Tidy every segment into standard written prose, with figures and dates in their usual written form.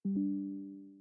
Morning.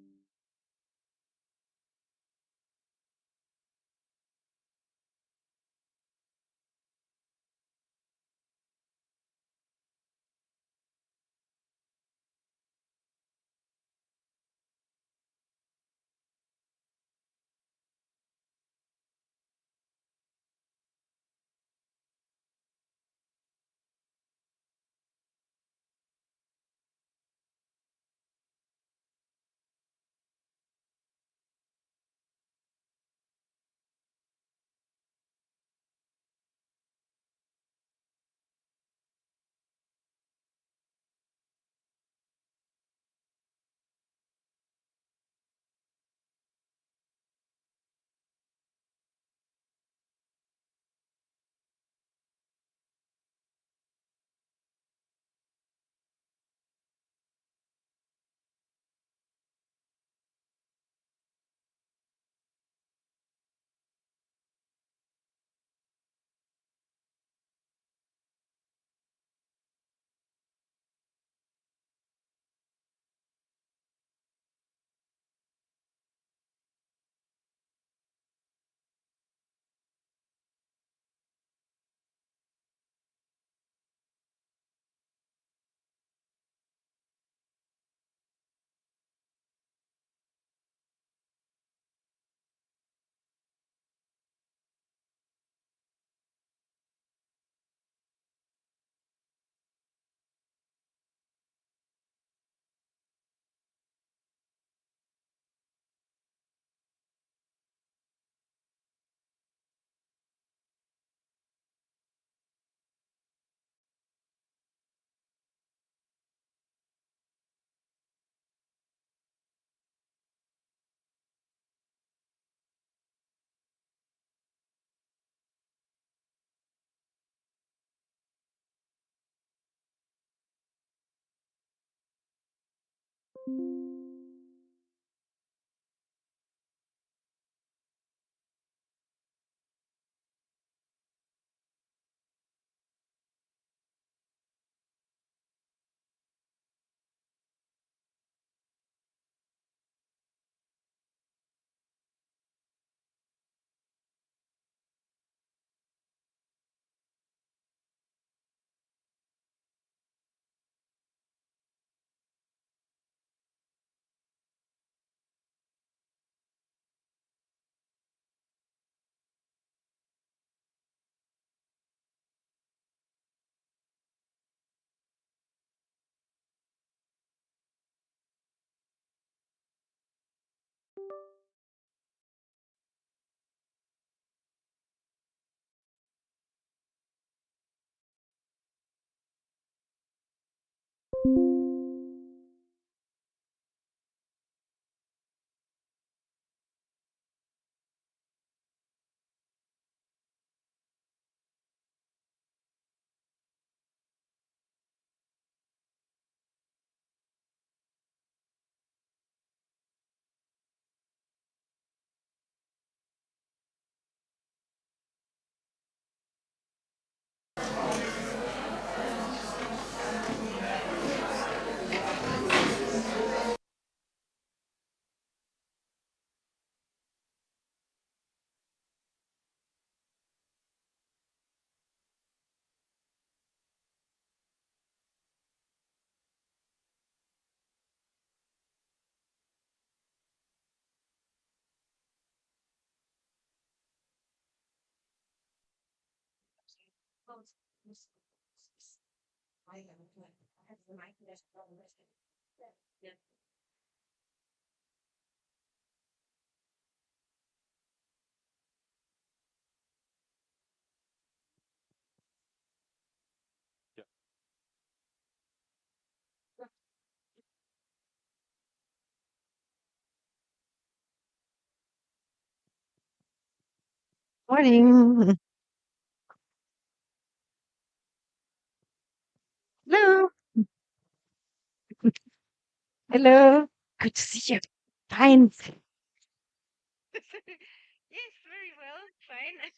Hello. Hello. Good to see you. Fine. Yes, very well. Fine.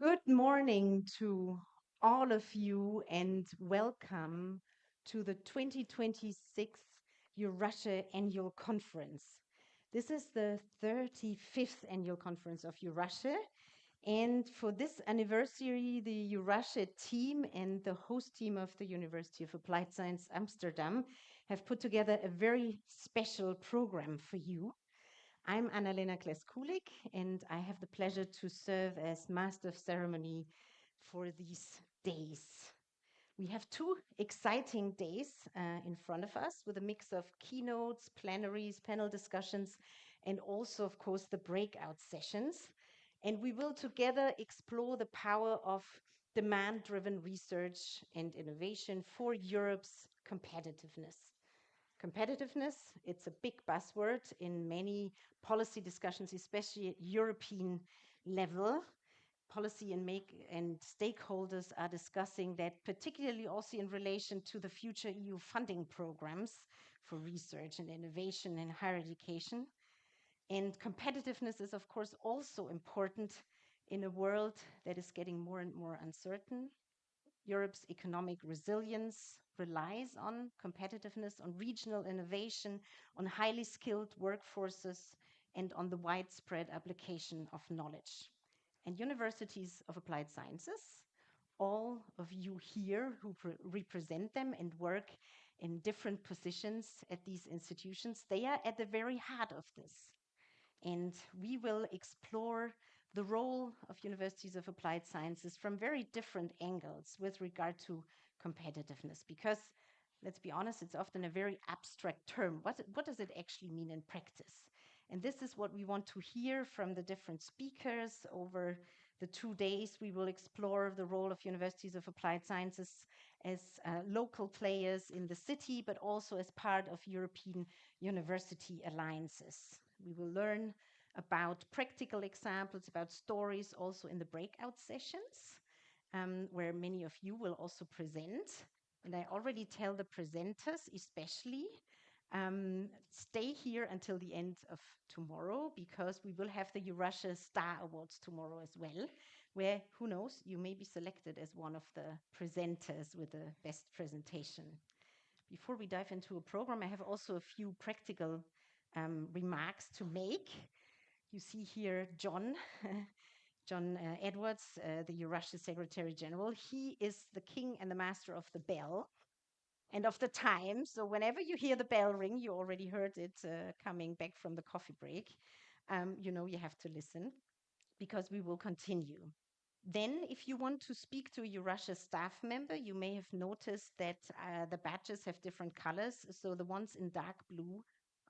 Good morning to all of you and welcome to the 2026 EURASHE Annual Conference. This is the 35th Annual Conference of EURASHE, and for this anniversary, the EURASHE team and the host team of the University of Applied Science Amsterdam have put together a very special program for you. I'm Annalena Kless-Kulik, and I have the pleasure to serve as Master of Ceremony for these days. We have two exciting days in front of us with a mix of keynotes, plenaries, panel discussions, and also, of course, the breakout sessions. And we will together explore the power of demand-driven research and innovation for Europe's competitiveness. Competitiveness, it's a big buzzword in many policy discussions, especially at European level. Policy and stakeholders are discussing that, particularly also in relation to the future EU funding programs for research and innovation in higher education. And competitiveness is, of course, also important in a world that is getting more and more uncertain. Europe's economic resilience relies on competitiveness, on regional innovation, on highly skilled workforces, and on the widespread application of knowledge. And universities of applied sciences, all of you here who represent them and work in different positions at these institutions, they are at the very heart of this. And we will explore the role of universities of applied sciences from very different angles with regard to competitiveness, because let's be honest, it's often a very abstract term. What does it actually mean in practice? And this is what we want to hear from the different speakers over the 2 days. We will explore the role of universities of applied sciences as local players in the city, but also as part of European university alliances. We will learn about practical examples, about stories also in the breakout sessions, where many of you will also present. And I already tell the presenters, especially, stay here until the end of tomorrow, because we will have the EURASHE Star Awards tomorrow as well, where, who knows, you may be selected as one of the presenters with the best presentation. Before we dive into a program, I have also a few practical remarks to make. You see here John, John Edwards, the EURASHE Secretary General. He is the king and the master of the bell and of the time. So whenever you hear the bell ring, you already heard it coming back from the coffee break. You know you have to listen, because we will continue. Then, if you want to speak to a EURASHE staff member, you may have noticed that the badges have different colors. So the ones in dark blue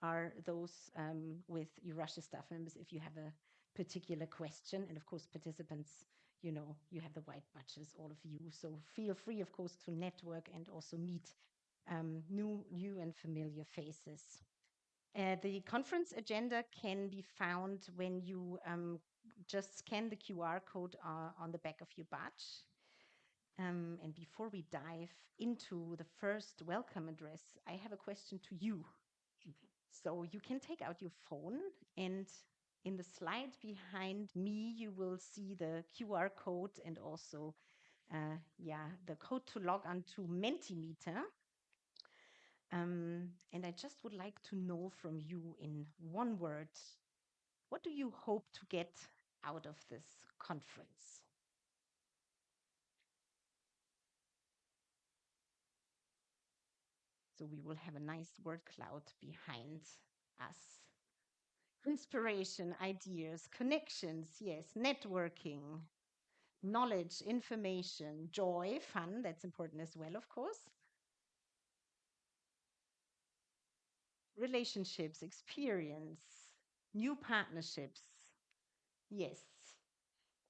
are those with EURASHE staff members if you have a particular question. And of course, participants, you know, you have the white badges, all of you. So feel free, of course, to network and also meet new and familiar faces. The conference agenda can be found when you just scan the QR code on the back of your badge. And before we dive into the first welcome address, I have a question to you. So you can take out your phone, and in the slide behind me, you will see the QR code and also the code to log on to Mentimeter. And I just would like to know from you in one word, what do you hope to get out of this conference? So we will have a nice word cloud behind us. Inspiration, ideas, connections, yes, networking, knowledge, information, joy, fun, that's important as well, of course. Relationships, experience, new partnerships, yes.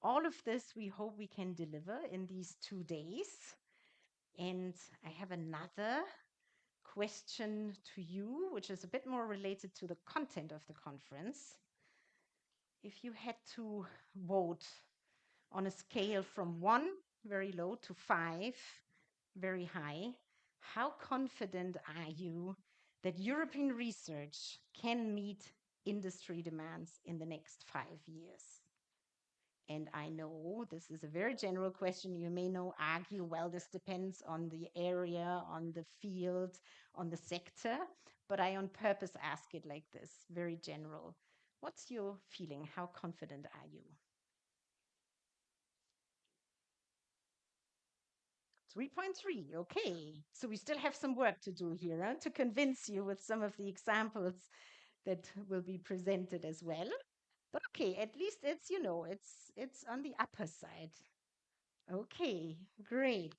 All of this we hope we can deliver in these 2 days. And I have another question to you, which is a bit more related to the content of the conference. If you had to vote on a scale from 1, very low, to 5, very high, how confident are you that European research can meet industry demands in the next 5 years? And I know this is a very general question. You may know, argue, well, this depends on the area, on the field, on the sector. But I on purpose ask it like this, very general. What's your feeling? How confident are you? 3.3. Okay. So we still have some work to do here, huh, to convince you with some of the examples that will be presented as well. But okay, at least it's, it's on the upper side. Okay, great.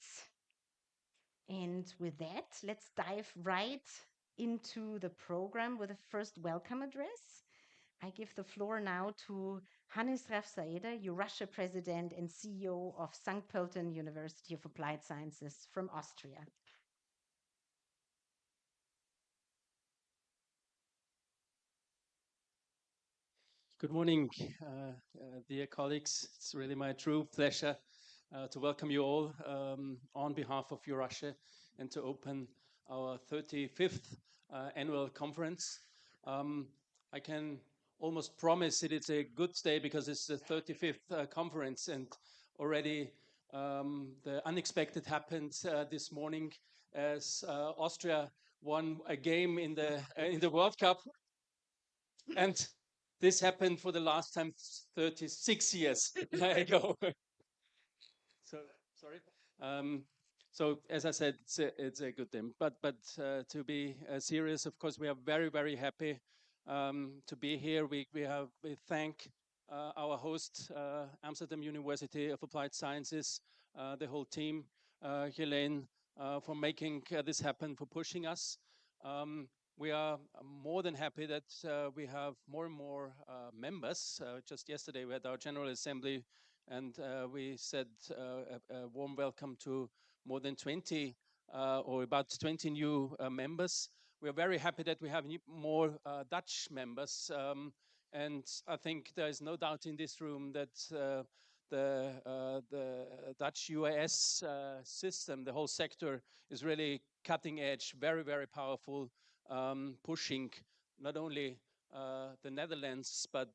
And with that, let's dive right into the program with the first welcome address. I give the floor now to Hannes Raffaseder, EURASHE President and CEO of St. Pölten University of Applied Sciences from Austria. Good morning, dear colleagues. It's really my true pleasure to welcome you all on behalf of EURASHE and to open our 35th annual conference. I can almost promise that it's a good day because it's the 35th conference, and already the unexpected happened this morning as Austria won a game in the World Cup. And this happened for the last time 36 years ago. So sorry. Um, so as I said, it's a good thing. But to be serious, of course, we are very happy to be here. We thank our host, Amsterdam University of Applied Sciences, the whole team, Geleyn, for making this happen, for pushing us. We are more than happy that we have more and more members. Just yesterday, we had our General Assembly, and we said a warm welcome to more than 20 or about 20 new members. We are very happy that we have more Dutch members. And I think there is no doubt in this room that the Dutch UAS system, the whole sector, is really cutting edge, very powerful, pushing not only the Netherlands, but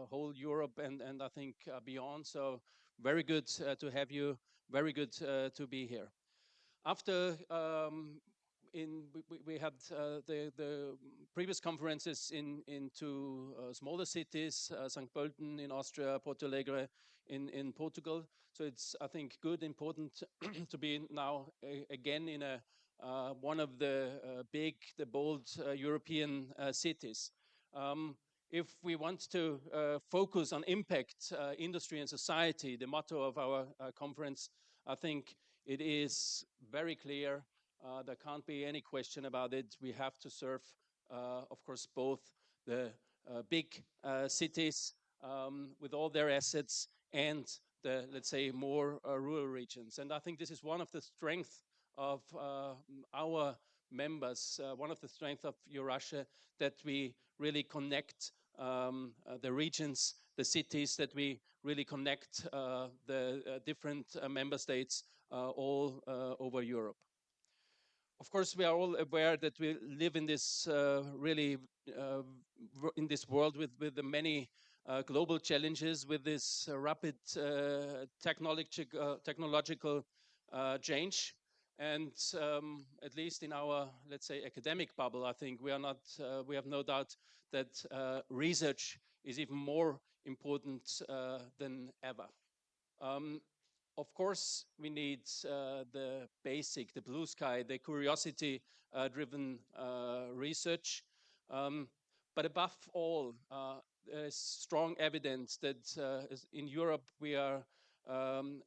whole Europe and I think beyond. So very good to have you, very good to be here. After we had the previous conferences in two smaller cities, St. Pölten in Austria, Porto Alegre in Portugal. So it's, I think, good, important to be now again in a one of the big, the bold European cities. If we want to focus on impact, industry and society, the motto of our conference, I think it is very clear. There can't be any question about it. We have to serve, of course, both the big cities with all their assets and the, let's say, more rural regions. And I think this is one of the strengths of our members, one of the strengths of EURASHE, that we really connect the regions, the cities, that we really connect the different member states all over Europe. Of course, we are all aware that we live in this really in this world with the many global challenges, with this rapid technological change. And at least in our, let's say, academic bubble, I think we are not. We have no doubt that research is even more important than ever. Of course, we need the basic, the blue sky, the curiosity-driven research. But above all, there's strong evidence that in Europe we are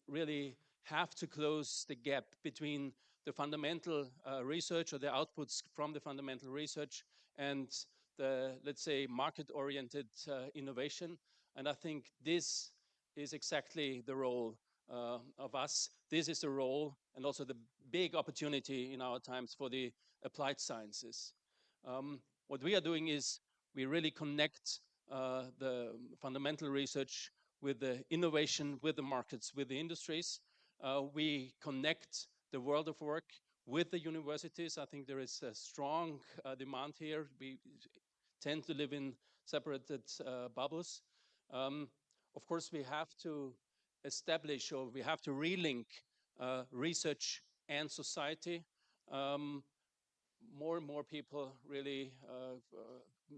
really have to close the gap between the fundamental research or the outputs from the fundamental research and the, let's say, market-oriented innovation. And I think this is exactly the role of us. This is the role and also the big opportunity in our times for the applied sciences. What we are doing is we really connect the fundamental research with the innovation, with the markets, with the industries. We connect the world of work with the universities. I think there is a strong demand here. We tend to live in separated bubbles. of course, we have to establish, or we have to relink research and society. More and more people really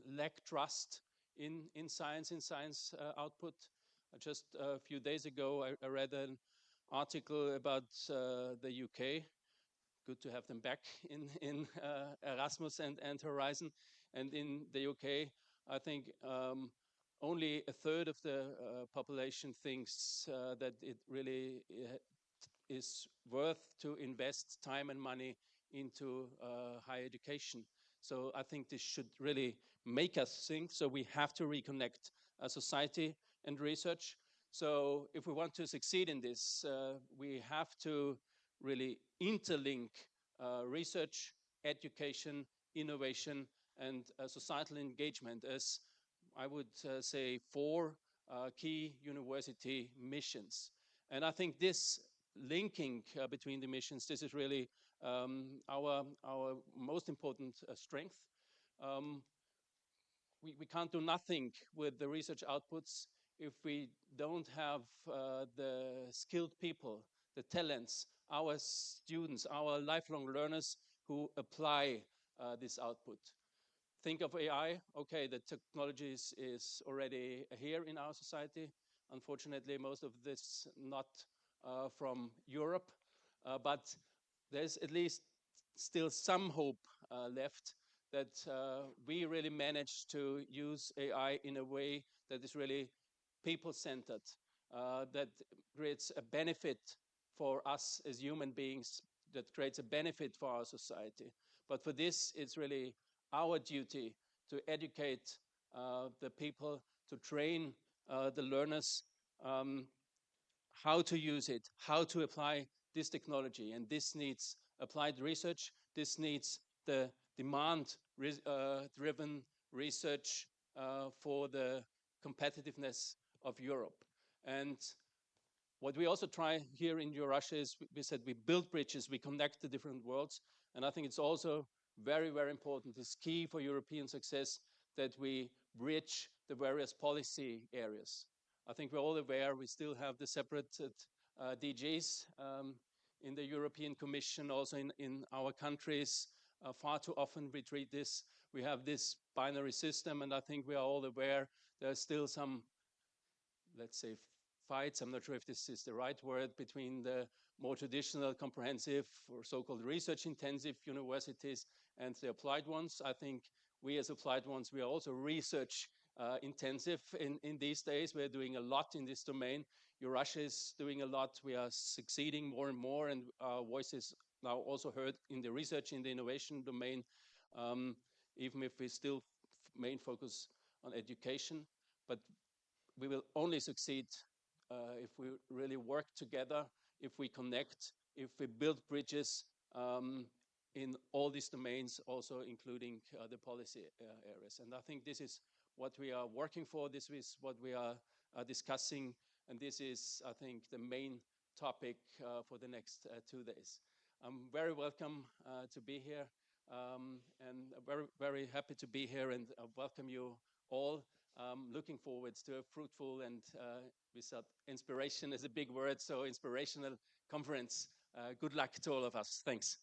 lack trust in science output. Just a few days ago, I read an article about the UK. Good to have them back in Erasmus and Horizon. And in the UK, I think only a third of the population thinks that it really is worth to invest time and money into higher education. So I think this should really make us think. So we have to reconnect society and research. So if we want to succeed in this, we have to really interlink research, education, innovation, and societal engagement as, I would say, four key university missions. And I think this linking between the missions, this is really our most important strength. Um, we can't do nothing with the research outputs if we don't have the skilled people, the talents, our students, our lifelong learners who apply this output. Think of AI. Okay, the technology is already here in our society. Unfortunately, most of this not from Europe, but there's at least still some hope left that we really managed to use AI in a way that is really people-centered, that creates a benefit for us as human beings, that creates a benefit for our society. But for this, it's really our duty to educate the people, to train the learners how to use it, how to apply this technology. And this needs applied research. This needs the demand-driven research for the competitiveness of Europe. And what we also try here in EURASHE is we said we build bridges, we connect the different worlds. And I think it's also very, very important. It's key for European success that we bridge the various policy areas. I think we're all aware we still have the separated DGs in the European Commission, also in our countries. Far too often we treat this, we have this binary system, and I think we are all aware there's still some, let's say, fights, I'm not sure if this is the right word, between the more traditional comprehensive or so-called research intensive universities and the applied ones. I think we as applied ones, we are also research intensive in these days. We're doing a lot in this domain. EURASHE is doing a lot. We are succeeding more and more, and our voice is now also heard in the research, in the innovation domain, even if we still main focus on education. But we will only succeed if we really work together, if we connect, if we build bridges in all these domains, also including the policy areas. And I think this is what we are working for, this is what we are discussing, and this is, I think, the main topic for the next 2 days. I'm very welcome to be here, and very, very happy to be here, and welcome you all. Looking forward to a fruitful and we said inspiration is a big word, so inspirational conference. Good luck to all of us. Thanks.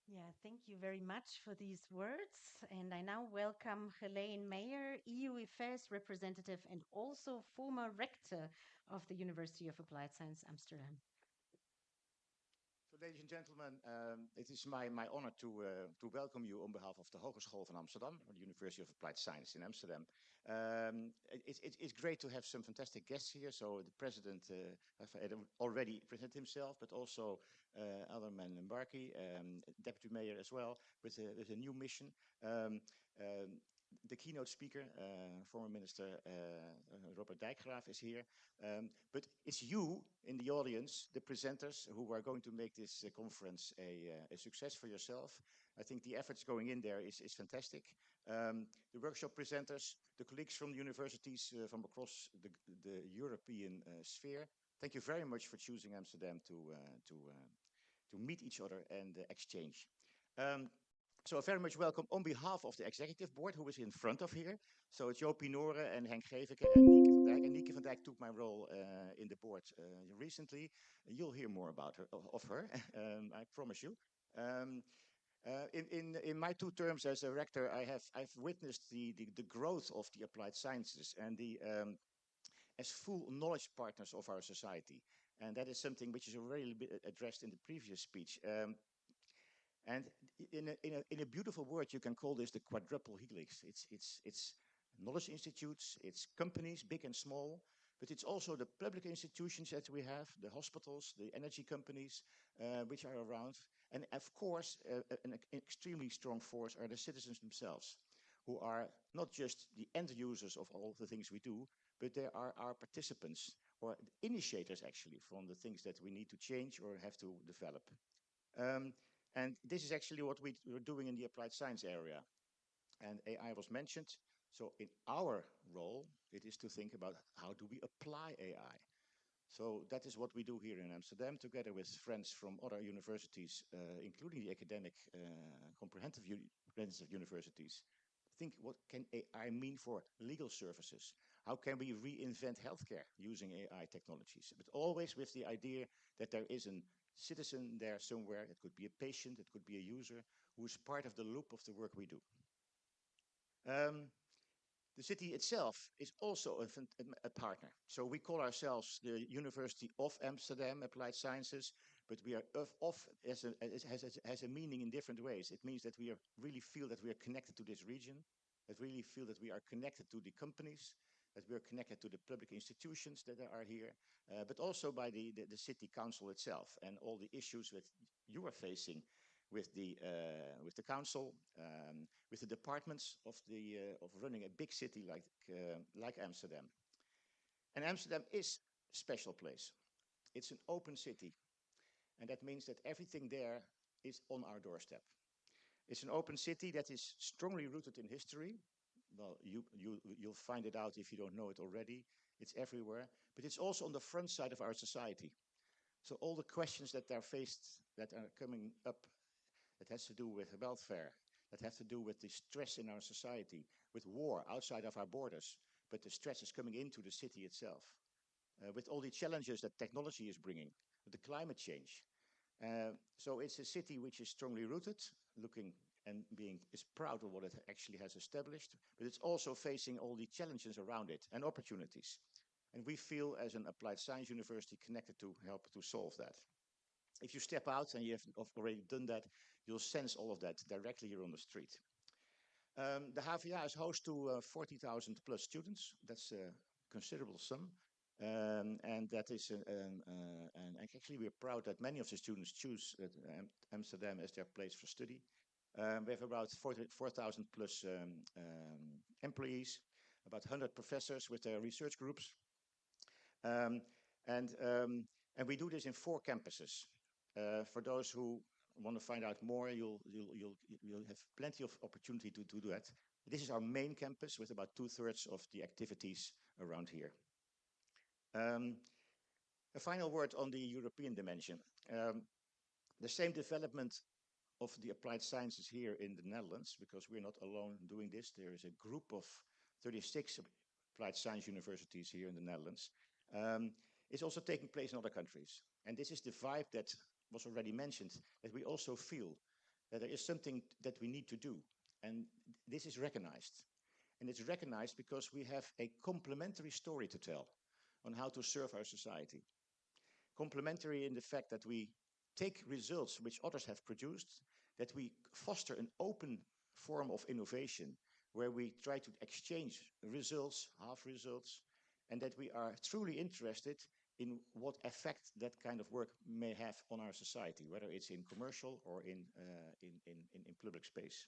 Yeah, thank you very much for these words. And I now welcome Geleyn Merijer, EU Affairs representative and also former rector of the University of Applied Science Amsterdam. So, ladies and gentlemen, it is my honor to welcome you on behalf of the Hogeschool van Amsterdam, or the University of Applied Science in Amsterdam. It's great to have some fantastic guests here. So the president already presented himself, but also Alderman Mbarki, deputy mayor as well, with a new mission. The keynote speaker, former Minister Robbert Dijkgraaf, is here. But it's you in the audience, the presenters, who are going to make this conference a success for yourself. I think the efforts going in there is fantastic. The workshop presenters, the colleagues from the universities from across the European sphere, thank you very much for choosing Amsterdam to meet each other and exchange. So very much welcome on behalf of the executive board, who is in front of here. So it's Joop Noren and Henk Geveke and Nieke van Dijk. And Nieke van Dijk took my role in the board recently. You'll hear more about her, of her, I promise you. Um, in my 2 terms as a rector, I've witnessed the growth of the applied sciences and the as full knowledge partners of our society. And that is something which is already addressed in the previous speech. And in a beautiful word, you can call this the quadruple helix. It's knowledge institutes, it's companies, big and small, but it's also the public institutions that we have, the hospitals, the energy companies, which are around. And of course, an extremely strong force are the citizens themselves, who are not just the end users of all the things we do, but they are our participants or initiators actually from the things that we need to change or have to develop. Um, and this is actually what we're doing in the applied science area. And AI was mentioned. So in our role, it is to think about how do we apply AI. So that is what we do here in Amsterdam, together with friends from other universities, including the academic comprehensive universities. Think, what can AI mean for legal services? How can we reinvent healthcare using AI technologies? But always with the idea that there is a citizen there somewhere. It could be a patient, it could be a user, who is part of the loop of the work we do. The city itself is also a partner. So we call ourselves the University of Amsterdam Applied Sciences, but we are has a meaning in different ways. It means that we really feel that we are connected to this region, that we really feel that we are connected to the companies, that we are connected to the public institutions that are here, but also by the city council itself and all the issues that you are facing with the council, with the departments of running a big city like Amsterdam. And Amsterdam is a special place. It's an open city, and that means that everything there is on our doorstep. It's an open city that is strongly rooted in history. Well, you'll find it out if you don't know it already. It's everywhere, but it's also on the front side of our society. So all the questions that are faced, that are coming up, that has to do with welfare, that has to do with the stress in our society, with war outside of our borders, but the stress is coming into the city itself, with all the challenges that technology is bringing, with the climate change. So it's a city which is strongly rooted, looking and is proud of what it actually has established, but it's also facing all the challenges around it and opportunities. And we feel as an applied science university connected to help to solve that. If you step out, and you have already done that, you'll sense all of that directly here on the street. The HVA is host to 40,000 plus students. That's a considerable sum. And that is, and actually we're proud that many of the students choose Amsterdam as their place for study. We have about 4,000 plus employees, about 100 professors with their research groups. And we do this in 4 campuses. For those who want to find out more, you'll have plenty of opportunity to do that. This is our main campus with about 2/3 of the activities around here. A final word on the European dimension. The same development of the applied sciences here in the Netherlands, because we're not alone doing this. There is a group of 36 applied science universities here in the Netherlands. It's also taking place in other countries. And this is the vibe that was already mentioned, that we also feel that there is something that we need to do. And this is recognized. And it's recognized because we have a complementary story to tell on how to serve our society. Complementary in the fact that we take results which others have produced, that we foster an open form of innovation where we try to exchange results, half results, and that we are truly interested in what effect that kind of work may have on our society, whether it's in commercial or in public space.